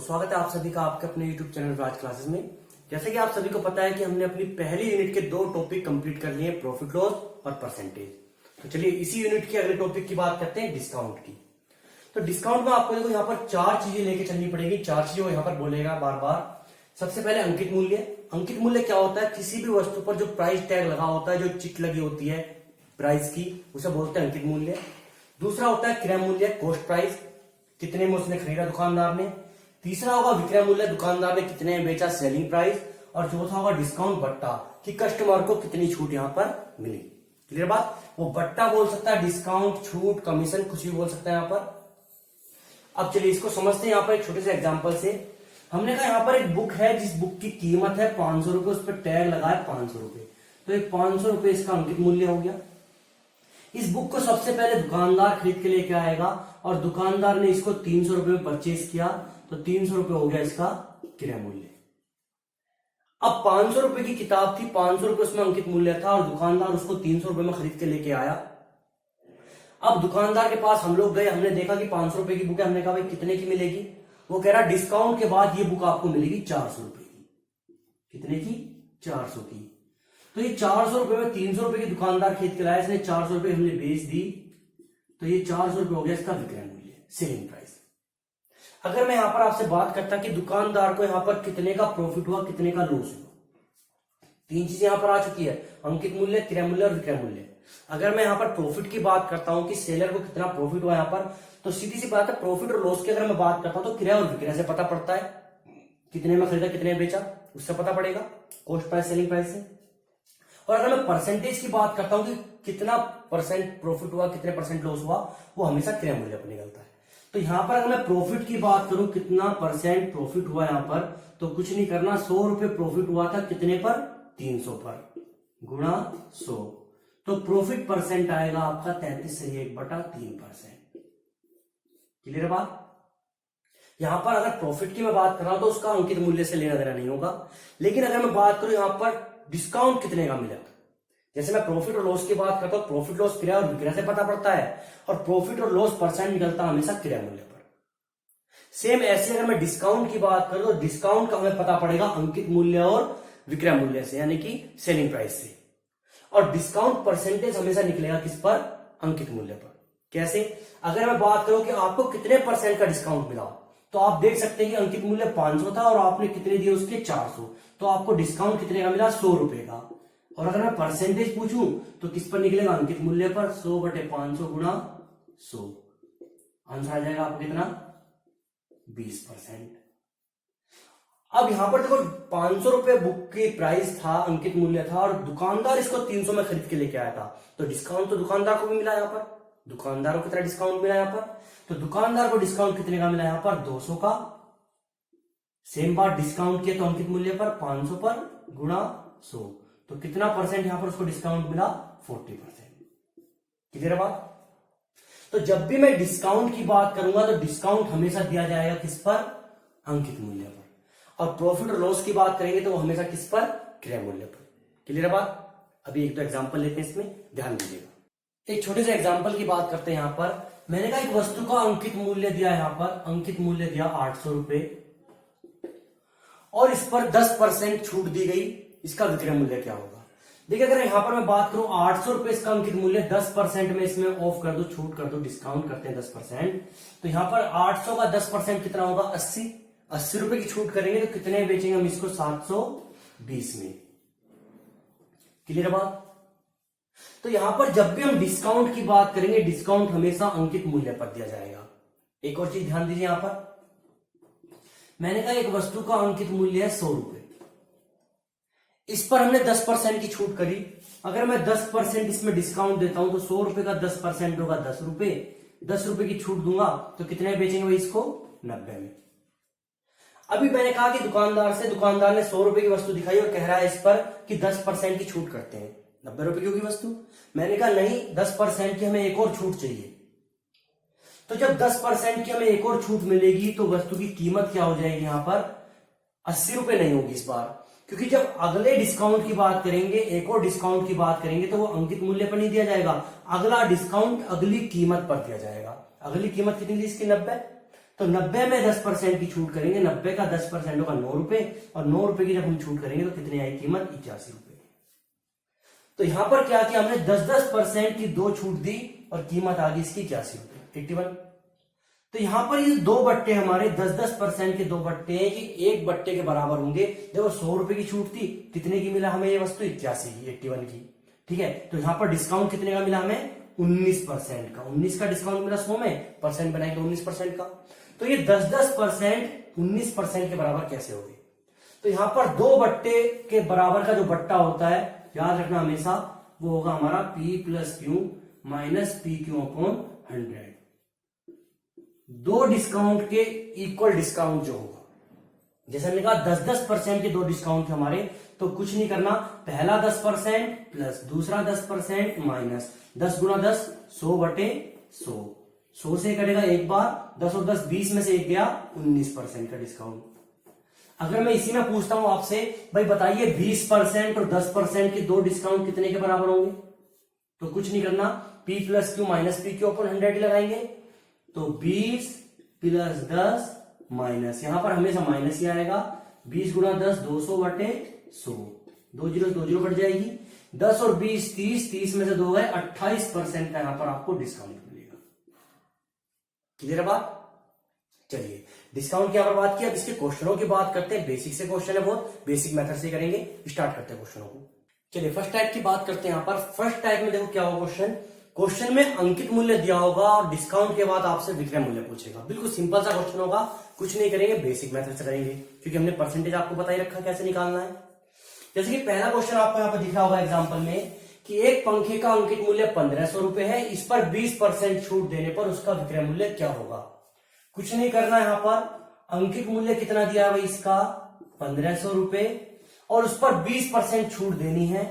स्वागत है आप सभी का आपके अपने YouTube चैनल राज क्लासेस में। जैसे कि आप सभी को पता है कि हमने अपनी पहली यूनिट के दो टॉपिक कंप्लीट कर लिए, प्रॉफिट लॉस और परसेंटेज। तो चलिए इसी यूनिट के अगले टॉपिक की बात करते हैं, डिस्काउंट की। तो डिस्काउंट में आपको देखो यहाँ पर चार चीजें लेके चलनी पड़ेगी, चार चीजें वो यहाँ पर बोलेगा बार बार। सबसे पहले अंकित मूल्य। अंकित मूल्य क्या होता है? किसी भी वस्तु पर जो प्राइस टैग लगा होता है, जो चिट लगी होती है प्राइस की, उसे बोलते हैं अंकित मूल्य। दूसरा होता है क्रय मूल्य, कॉस्ट प्राइस, कितने में उसने खरीदा दुकानदार ने। तीसरा होगा विक्रय मूल्य, दुकानदार ने कितने में बेचा, सेलिंग प्राइस। और चौथा होगा डिस्काउंट बट्टा, कि कस्टमर को कितनी छूट यहां पर मिली। क्लियर बात? वो बट्टा बोल सकता है, डिस्काउंट, छूट, कमीशन, कुछ भी बोल सकता है यहां पर। अब चलिए इसको समझते हैं यहाँ पर एक छोटे से एग्जाम्पल से। हमने कहा यहाँ पर एक बुक है, जिस बुक की कीमत है 500 रुपए, उस पर टैग लगा है 500 रुपए, तो एक 500 रुपए इसका अंकित मूल्य हो गया। इस बुक को सबसे पहले दुकानदार खरीद के लेके आएगा और दुकानदार ने इसको 300 रुपए में परचेज किया, तो 300 रुपए हो गया इसका क्रय मूल्य। अब 500 रुपए की किताब थी, 500 रुपए उसमें अंकित मूल्य था और दुकानदार उसको 300 रुपए में खरीद के लेके आया। अब दुकानदार के पास हम लोग गए, हमने देखा कि 500 रुपए की बुक है। हमने कहा भाई कितने की मिलेगी? वो कह रहा डिस्काउंट के बाद ये बुक आपको मिलेगी 400 रुपए की। कितने की? 400 की। तो ये 400 रुपए में 300 रुपए की दुकानदार खरीद के लाया, इसने 400 रुपए हमने बेच दी, तो ये 400 रुपए हो गया इसका विक्रय मूल्य, सेलिंग प्राइस। अगर मैं यहां पर आपसे बात करता कि दुकानदार को यहां पर कितने का प्रॉफिट हुआ, कितने का लॉस हुआ, तीन चीजें यहां पर आ चुकी है, अंकित मूल्य, क्रय मूल्य और विक्रय मूल्य। अगर मैं यहां पर प्रॉफिट की बात करता हूं कि सेलर को कितना प्रॉफिट हुआ यहां पर, तो सीधी सी बात है, प्रॉफिट और लॉस की अगर मैं बात करता हूं तो क्रय और विक्रय से पता पड़ता है, कितने में खरीदा कितने में बेचा उससे पता पड़ेगा, कॉस्ट प्राइस सेलिंग प्राइस से। और अगर मैं परसेंटेज की बात करता हूं कि कितना परसेंट प्रॉफिट हुआ, कितने परसेंट लॉस हुआ, वो हमेशा क्रय मूल्य पर निकलता है। तो यहां पर अगर मैं प्रॉफिट की बात करूं, कितना परसेंट प्रॉफिट हुआ यहां पर, तो कुछ नहीं करना, 100 रुपए प्रॉफिट हुआ था, कितने पर? 300 पर, गुणा 100, तो प्रॉफिट परसेंट आएगा आपका 33/1/3%। क्लियर बात? यहां पर अगर प्रॉफिट की मैं बात कर रहा हूं तो उसका अंकित मूल्य से लेना देना नहीं होगा। लेकिन अगर मैं बात करूं यहां पर डिस्काउंट कितने का मिला, जैसे मैं प्रॉफिट और लॉस की बात करता हूं, प्रॉफिट लॉस क्रय और विक्रय से पता पड़ता है, और प्रॉफिट और लॉस परसेंट निकलता है हमेशा क्रय मूल्य पर। सेम ऐसे अगर मैं डिस्काउंट की बात करूं तो डिस्काउंट का हमें पता पड़ेगा अंकित मूल्य और विक्रय मूल्य से, यानी कि सेलिंग प्राइस से। और डिस्काउंट परसेंटेज हमेशा निकलेगा किस पर? अंकित मूल्य पर। कैसे? अगर मैं बात करूं कि आपको कितने परसेंट का डिस्काउंट मिला, तो आप देख सकते हैं कि अंकित मूल्य 500 था और आपने कितने दिए उसके 400, तो आपको डिस्काउंट कितने का मिला? 100 रुपए का। और अगर मैं परसेंटेज पूछूं तो किस पर निकलेगा? अंकित मूल्य पर, 100/500 गुणा 100। आंसर आ जाएगा आपको कितना? 20%। अब यहां पर देखो 500 रुपए बुक की प्राइस था, अंकित मूल्य था, और दुकानदार इसको 300 में खरीद के लेके आया था, तो डिस्काउंट तो दुकानदार को भी मिला यहां पर। दुकानदार को कितना डिस्काउंट मिला यहां पर? तो दुकानदार को डिस्काउंट कितने का मिला यहां पर? 200 का। सेम बात डिस्काउंट किया तो अंकित मूल्य पर 500 पर गुणा 100, तो कितना परसेंट यहां पर उसको डिस्काउंट मिला? 40%। क्लियर बात? तो जब भी मैं डिस्काउंट की बात करूंगा तो डिस्काउंट हमेशा दिया जाएगा किस पर? अंकित मूल्य पर। और प्रॉफिट और लॉस की बात करेंगे तो वो हमेशा किस पर? क्रय मूल्य पर। क्लियर बात? अभी एक दो एग्जांपल लेते हैं, इसमें ध्यान दीजिएगा। एक छोटे से एग्जांपल की बात करते हैं। यहां पर मैंने कहा एक वस्तु का अंकित मूल्य दिया, यहां पर अंकित मूल्य दिया 800 रुपए, और इस पर 10% छूट दी गई, इसका विक्रय मूल्य क्या होगा? देखिए अगर यहां पर मैं बात करूं 800 रुपए इसका अंकित मूल्य, 10% में इसमें ऑफ कर दो, छूट कर दो, डिस्काउंट करते हैं 10%, तो यहां पर 800 का 10% कितना होगा? 80 रुपए की छूट करेंगे तो कितने बेचेंगे हम इसको? 720 में। क्लियर बात? तो यहां पर जब भी हम डिस्काउंट की बात करेंगे, डिस्काउंट हमेशा अंकित मूल्य पर दिया जाएगा। एक और चीज ध्यान दीजिए, यहां पर मैंने कहा एक वस्तु का अंकित मूल्य है 100 रुपए, इस पर हमने 10% की छूट करी। अगर मैं 10% इसमें डिस्काउंट देता हूं तो 100 रुपए का 10% होगा 10 रुपए, 10 रुपए की छूट दूंगा तो कितने बेचेंगे भाई इसको? 90 में। अभी मैंने कहा कि दुकानदार ने 100 रुपए की वस्तु दिखाई और कह रहा है इस पर कि 10% की छूट करते हैं, 90 रुपए की होगी वस्तु। मैंने कहा नहीं, 10% की हमें एक और छूट चाहिए। तो जब 10% की हमें एक और छूट मिलेगी तो वस्तु की कीमत क्या हो जाएगी? यहां पर 80 रुपए नहीं होगी इस बार, क्योंकि जब अगले डिस्काउंट की बात करेंगे, एक और डिस्काउंट की बात करेंगे, तो वो अंकित मूल्य पर नहीं दिया जाएगा, अगला डिस्काउंट अगली कीमत पर दिया जाएगा। अगली कीमत कितनी थी इसकी? 90। तो 90 में 10% की छूट करेंगे, 90 का 10% होगा 9 रुपए, और 9 रुपए की जब हम छूट करेंगे तो कितनी आई कीमत, 81 रुपए। तो यहां पर क्या किया हमने, 10% की दो छूट दी और कीमत आ गई इसकी 81 रुपए, 81। तो यहां पर ये दो बट्टे हमारे 10% के दो बट्टे हैं कि एक बट्टे के बराबर होंगे। जब 100 रुपए की छूट थी, कितने की मिला हमें ये वस्तु, 81 की, 81 की। ठीक है, तो यहां पर डिस्काउंट कितने का मिला हमें, 19% का। 19 का डिस्काउंट मिला 100 में, परसेंट बनाएंगे 19% का। तो ये 10% 19% के बराबर कैसे हो गए। तो यहां पर दो बट्टे के बराबर का जो बट्टा होता है, याद रखना हमेशा, वो होगा हमारा P plus Q minus P Q upon 100। दो डिस्काउंट के इक्वल डिस्काउंट जो होगा, जैसे हमने कहा 10% के दो डिस्काउंट थे हमारे, तो कुछ नहीं करना, पहला 10% प्लस दूसरा 10% माइनस 10 गुना 10, 100 बटे 100। 100 से कटेगा एक बार, 10 और 10 20 में से एक गया, 19% का डिस्काउंट। अगर मैं इसी में पूछता हूं आपसे, भाई बताइए 20% और 10% के दो डिस्काउंट कितने के बराबर होंगे, तो कुछ नहीं करना, P plus Q minus P Q upon 100 लगाएंगे। तो 20 प्लस 10 माइनस, यहां पर हमेशा माइनस ही आएगा, 20 गुना 10 200 बटे 100, 2 जीरो 2 जीरो कट जाएगी, 10 और 20 30, 30 में से 2 गए, 28% का यहां पर आपको डिस्काउंट मिलेगा। क्लियर है बात। चलिए डिस्काउंट की यहाँ पर बात की, अब इसके क्वेश्चनों की बात करते हैं। बेसिक से क्वेश्चन है, बहुत बेसिक मेथड से करेंगे। स्टार्ट करते हैं क्वेश्चनों को। चलिए फर्स्ट टाइप की बात करते हैं। यहाँ पर फर्स्ट टाइप में देखो क्या होगा क्वेश्चन, क्वेश्चन में अंकित मूल्य दिया होगा और डिस्काउंट के बाद आपसे विक्रय मूल्य पूछेगा। बिल्कुल सिंपल सा क्वेश्चन होगा, कुछ नहीं करेंगे, बेसिक मेथड से करेंगे, क्योंकि हमने परसेंटेज आपको बता ही रखा कैसे निकालना है। जैसे कि पहला क्वेश्चन आपको यहाँ पर दिख रहा होगा एग्जाम्पल में कि एक पंखे का अंकित मूल्य 1500 रुपए है, इस पर 20% छूट देने पर उसका विक्रय मूल्य क्या होगा। कुछ नहीं करना, यहां पर अंकित मूल्य कितना दिया है भाई इसका, 1500 रुपए, और उस पर 20% छूट देनी है।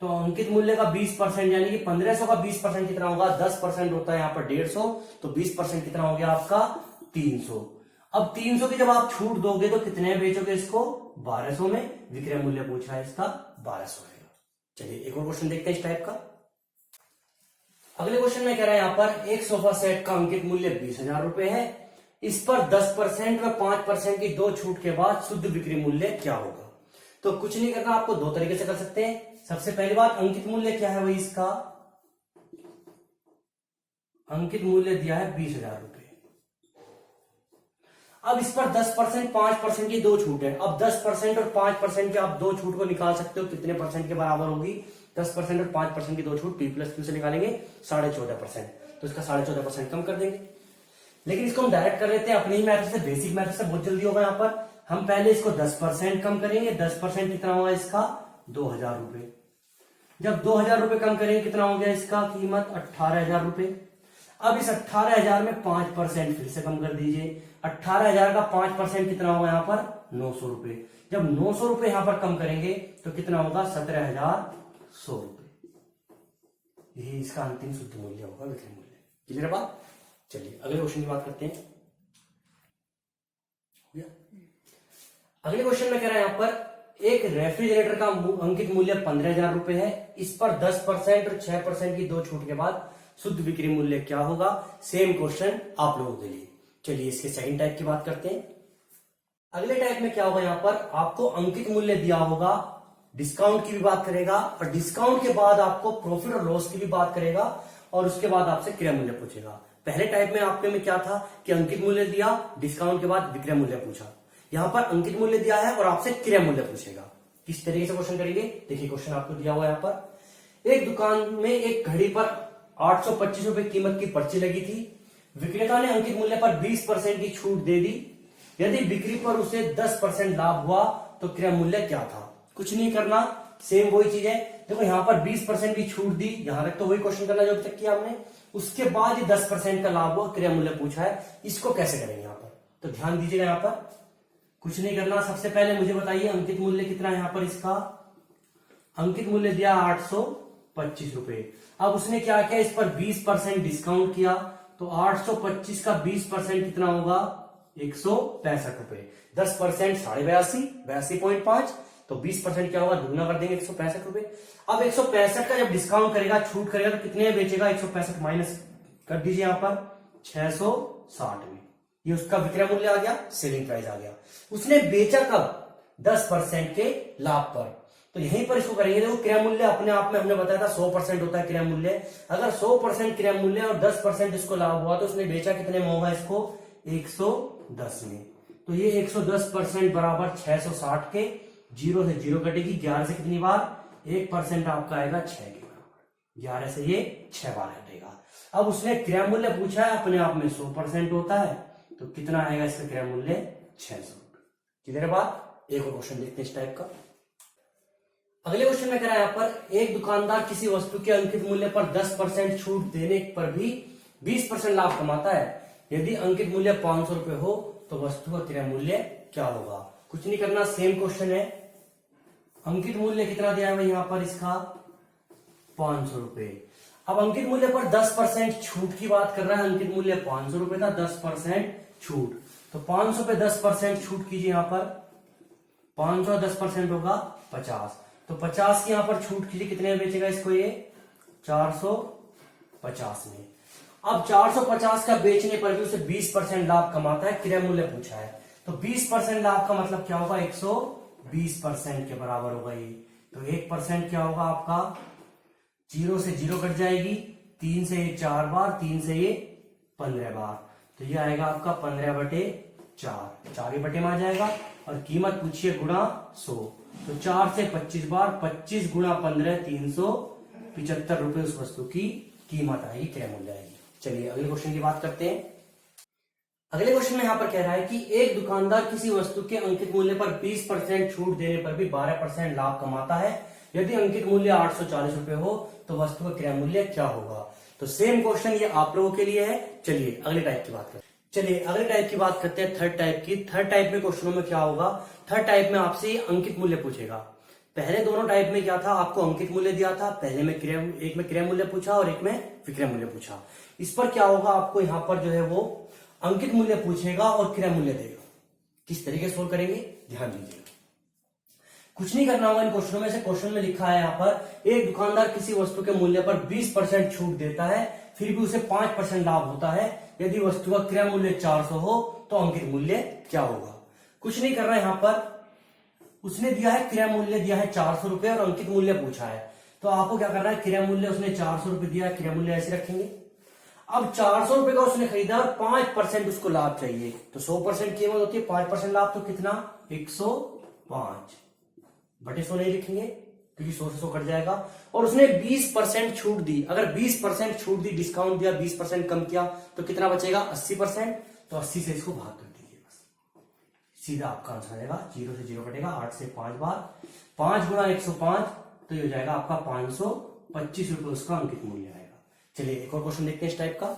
तो अंकित मूल्य का 20% यानी कि 1500 का 20% कितना होगा, 10% होता है यहाँ पर 150, तो 20% कितना हो गया आपका 300। अब 300 की जब आप छूट दोगे तो कितने बेचोगे इसको, 1200 में। विक्रय मूल्य पूछा है इसका 1200 रहेगा। चलिए एक और क्वेश्चन देखते हैं इस टाइप का। अगले क्वेश्चन में कह रहा है यहाँ पर एक सोफा सेट का अंकित मूल्य 20,000 रुपए है, इस पर 10% व 5% की दो छूट के बाद शुद्ध बिक्री मूल्य क्या होगा। तो कुछ नहीं करना, आपको दो तरीके से कर सकते हैं। सबसे पहली बात, अंकित मूल्य क्या है भाई इसका, अंकित मूल्य दिया है 20,000 रुपए। अब इस पर 10% 5% की दो छूट है। अब 10% और 5% की आप दो छूट को निकाल सकते हो, कितने परसेंट के बराबर होगी, 10% और 5% की दो छूट P प्लस क्यू से निकालेंगे 14.5%, तो इसका 14.5% कम कर देंगे। लेकिन इसको हम डायरेक्ट कर लेते हैं अपने ही मेथड से, बेसिक मेथड से, बहुत जल्दी होगा। यहाँ पर हम पहले इसको 10% कम करेंगे, 10% कितना होगा इसका 2000 रुपए। जब 2000 रुपए कम करेंगे कितना हो गया इसका कीमत, 18,000 रुपए। अब इस 18,000 में 5% फिर से कम कर दीजिए, 18,000 का 5% कितना होगा यहाँ पर 900 रुपए। जब 900 रुपए यहां पर कम करेंगे तो कितना होगा 17,100 रुपए। यही इसका अंतिम शुद्ध मूल्य होगा, विक्रय मूल्य। क्लियर बात। चलिए अगले क्वेश्चन की बात करते हैं। अगले क्वेश्चन में कह रहा है यहां पर एक रेफ्रिजरेटर का अंकित मूल्य 15,000 रुपए है, इस पर 10% और 6% की दो छूट के बाद शुद्ध बिक्री मूल्य क्या होगा। सेम क्वेश्चन आप लोगों के लिए। चलिए इसके सेकंड टाइप की बात करते हैं। अगले टाइप में क्या होगा, यहां पर आपको अंकित मूल्य दिया होगा, डिस्काउंट की भी बात करेगा और डिस्काउंट के बाद आपको प्रॉफिट और लॉस की भी बात करेगा और उसके बाद आपसे क्रय मूल्य पूछेगा। पहले टाइप में आपके में क्या था कि अंकित मूल्य दिया, डिस्काउंट के बाद विक्रय मूल्य पूछा। यहां पर अंकित मूल्य दिया है और आपसे क्रय मूल्य पूछेगा। किस तरीके से क्वेश्चन करेंगे, देखिए क्वेश्चन आपको दिया हुआ है यहां पर। एक दुकान में एक घड़ी पर 825 रुपए कीमत की पर्ची लगी थी, विक्रेता ने अंकित मूल्य पर 20% की छूट दे दी। यदि बिक्री पर उसे 10% लाभ हुआ तो क्रय मूल्य क्या था। कुछ नहीं करना, सेम वही चीज है। देखो यहां पर 20% की छूट दी, यहां तक तो वही क्वेश्चन करना जो अभी तक किया हमने। उसके बाद ही 10% का लाभ हुआ, क्रय मूल्य पूछा है, इसको कैसे करेंगे यहां पर। तो ध्यान दीजिएगा, यहां पर कुछ नहीं करना। सबसे पहले मुझे बताइए अंकित मूल्य कितना है यहां पर। इसका अंकित मूल्य दिया 825 रुपए। अब उसने क्या किया, इस पर 20% डिस्काउंट किया, तो 825 का 20% कितना होगा 165 रुपए। 10% 82.5, 82.5, तो 20% क्या होगा, दुगना कर देंगे 165 रुपए। अब 165 का जब डिस्काउंट करेगा, छूट करेगा, तो कितने में बेचेगा, 165 माइनस कर दीजिए यहां पर 660 में। ये उसका विक्रय मूल्य आ गया, सेलिंग प्राइस आ गया। उसने बेचा कब? 10% के लाभ पर। तो यहीं पर इसको करेंगे। देखो क्रय मूल्य अपने आप में हमने बताया था 100% होता है क्रय मूल्य। अगर 100% क्रय मूल्य और 10% इसको लाभ हुआ तो उसने बेचा कितने में होगा इसको? 110 में। तो ये 110% बराबर 660 के, 0 से 0 कटेगी, 11 से कितनी बार? 1% आपका आएगा 6 के बराबर, 11 से ये 6 बार हटेगा। अब उसने क्रय मूल्य पूछा है, अपने आप में 100% होता है, तो कितना आएगा इसका क्रय मूल्य? 600। क्लियर है बात? एक और क्वेश्चन देखते हैं इस टाइप का। अगले क्वेश्चन में कह रहा है यहाँ पर, एक दुकानदार किसी वस्तु के अंकित मूल्य पर 10% छूट देने पर भी 20% लाभ कमाता है। यदि अंकित मूल्य 500 रुपए हो तो वस्तु का क्रय मूल्य क्या होगा? कुछ नहीं करना, सेम क्वेश्चन है। अंकित मूल्य कितना दिया है यहाँ पर इसका? 500 रुपए। अब अंकित मूल्य पर 10% छूट की बात कर रहा है। अंकित मूल्य 500 रुपए था, 10% छूट, तो 500 पे 10% छूट कीजिए। यहाँ पर 500 10% होगा 50, तो 50 की यहाँ पर छूट कीजिए, कितने में बेचेगा इसको? ये 450 में। अब 450 का बेचने पर भी उसे 20% लाभ कमाता है, क्रय मूल्य पूछा है, तो 20% लाभ का मतलब क्या होगा? 120% के बराबर होगा ये। तो 1% क्या होगा आपका? 0 से 0 कट जाएगी, 3 से ये 4 बार, 3 से ये 15 बार, तो ये आएगा आपका 15/4, 4 बटे में आ जाएगा। और कीमत पूछिए गुणा 100, तो 4 से 25 बार, 25 गुणा 15, 375 रुपए उस वस्तु की कीमत आएगी, क्रय मूल्य आएगी। चलिए अगले क्वेश्चन की बात करते हैं। अगले क्वेश्चन में यहाँ पर कह रहा है कि एक दुकानदार किसी वस्तु के अंकित मूल्य पर 20% छूट देने पर भी 12% लाभ कमाता है। यदि अंकित मूल्य 840 रुपए हो तो वस्तु का क्रय मूल्य क्या होगा? तो सेम क्वेश्चन ये आप लोगों के लिए है। चलिए अगले टाइप की बात करते हैं। चलिए अगले टाइप की बात करते हैं, थर्ड टाइप की। थर्ड टाइप में क्वेश्चनों में क्या होगा? थर्ड टाइप में आपसे अंकित मूल्य पूछेगा। पहले दोनों टाइप में क्या था? आपको अंकित मूल्य दिया था, पहले में एक में क्रय मूल्य पूछा और एक में विक्रय मूल्य पूछा। इस पर क्या होगा? आपको यहाँ पर जो है वो अंकित मूल्य पूछेगा और क्रय मूल्य देगा। किस तरीके से सोल्व करेंगे ध्यान दीजिएगा। कुछ नहीं करना होगा इन क्वेश्चनों में से। क्वेश्चन में लिखा है यहाँ पर, एक दुकानदार किसी वस्तु के मूल्य पर 20% छूट देता है, फिर भी उसे 5% लाभ होता है। यदि वस्तु का क्रय मूल्य 400 हो तो अंकित मूल्य क्या होगा? कुछ नहीं कर रहा है यहाँ पर। उसने दिया है क्रय मूल्य दिया है 400 रुपए और अंकित मूल्य पूछा है, तो आपको क्या करना है? क्रय मूल्य उसने 400 रुपए दिया है, क्रय मूल्य ऐसे रखेंगे। अब 400 रुपए का उसने खरीदा और 5% उसको लाभ चाहिए, तो 100% कीमत होती है, 5% लाभ, तो कितना? 105 बटे 100 नहीं लिखेंगे क्योंकि 100 से 100 कट जाएगा। और उसने 20% छूट दी। अगर 20% छूट दी, डिस्काउंट दिया, 20% कम किया, तो कितना बचेगा? 80%। तो 80 से इसको भाग कर दीजिए, बस सीधा आपका आंसर आएगा। 0 से 0 कटेगा, 8 से 5 बार, 5 गुणा 105, तो ये हो जाएगा आपका 525 रुपए उसका अंकित मूल्य आएगा। चलिए एक और क्वेश्चन देखते हैं इस टाइप का।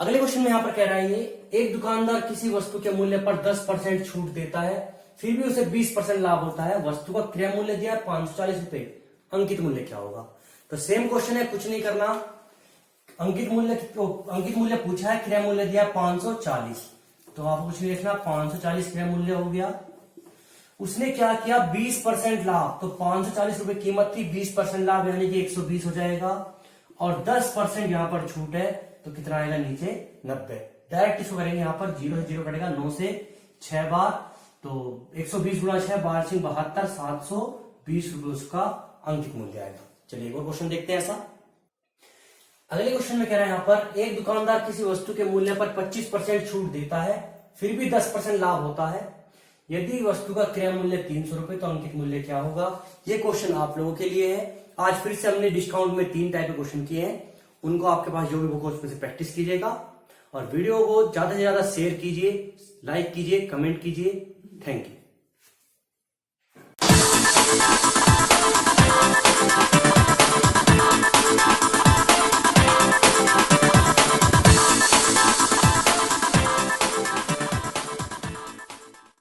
अगले क्वेश्चन में यहां पर कह रहा है, ये एक दुकानदार किसी वस्तु के मूल्य पर 10% छूट देता है, फिर भी उसे 20% लाभ होता है। वस्तु का क्रय मूल्य दिया 540 रुपए, अंकित मूल्य क्या होगा? तो सेम क्वेश्चन है, कुछ नहीं करना। अंकित मूल्य पूछा है, क्रय मूल्य दिया 540, तो आपको कुछ नहीं लिखना, 540 क्रय मूल्य हो गया। उसने क्या किया? 20% लाभ, तो 540 रुपए कीमत थी, 20% लाभ यानी कि 120 हो जाएगा। और 10% यहां पर छूट है, तो कितना आएगा नीचे? 90। डायरेक्ट इसको करेंगे, यहां पर 0 से 0 कटेगा, 9 से 6 बार, तो 120 गुणा 6, 1272, 720 रुपए उसका अंकित मूल्य आएगा। चलिए एक और क्वेश्चन देखते हैं ऐसा। अगले क्वेश्चन में कह रहा है यहाँ पर, एक दुकानदार किसी वस्तु के मूल्य पर 25% छूट देता है, फिर भी 10% लाभ होता है। यदि वस्तु का क्रय मूल्य 300 रुपए तो अंकित मूल्य क्या होगा? ये क्वेश्चन आप लोगों के लिए है। आज फिर से हमने डिस्काउंट में 3 टाइप के क्वेश्चन किए हैं, उनको आपके पास जो भी बुक हो उसमें से प्रैक्टिस कीजिएगा और वीडियो को ज्यादा से ज्यादा शेयर कीजिए, लाइक कीजिए, कमेंट कीजिए। Thank you.